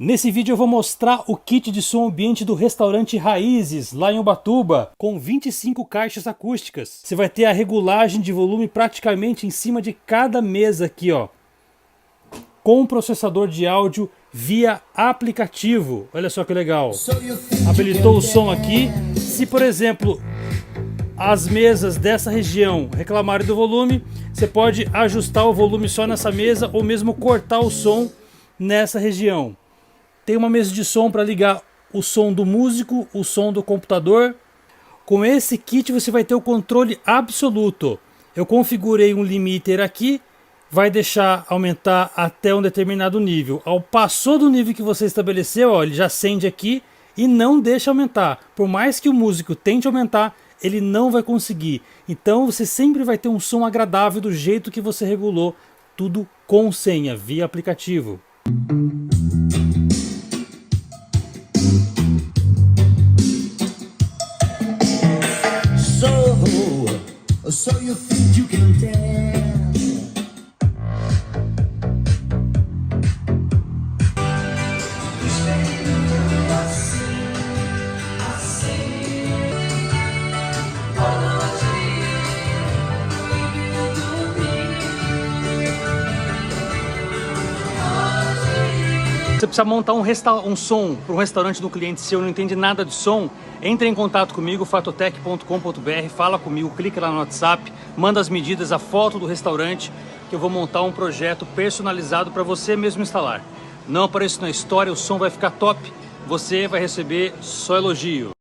Nesse vídeo eu vou mostrar o kit de som ambiente do restaurante Raízes, lá em Ubatuba, com 25 caixas acústicas. Você vai ter a regulagem de volume praticamente em cima de cada mesa aqui, ó, com um processador de áudio via aplicativo. Olha só que legal. Habilitou o som aqui. Se, por exemplo, as mesas dessa região reclamarem do volume, você pode ajustar o volume só nessa mesa ou mesmo cortar o som nessa região. Tem uma mesa de som para ligar o som do músico, o som do computador. Com esse kit você vai ter o controle absoluto. Eu configurei um limiter aqui, vai deixar aumentar até um determinado nível. Passou do nível que você estabeleceu, ó, ele já acende aqui e não deixa aumentar. Por mais que o músico tente aumentar, ele não vai conseguir. Então você sempre vai ter um som agradável do jeito que você regulou, tudo com senha, via aplicativo. So you think you can dance? Você precisa montar um som para um restaurante do cliente seu, não entende nada de som, entre em contato comigo, fatotec.com.br, fala comigo, clica lá no WhatsApp, manda as medidas, a foto do restaurante, que eu vou montar um projeto personalizado para você mesmo instalar. Não apareça na história, o som vai ficar top, você vai receber só elogio.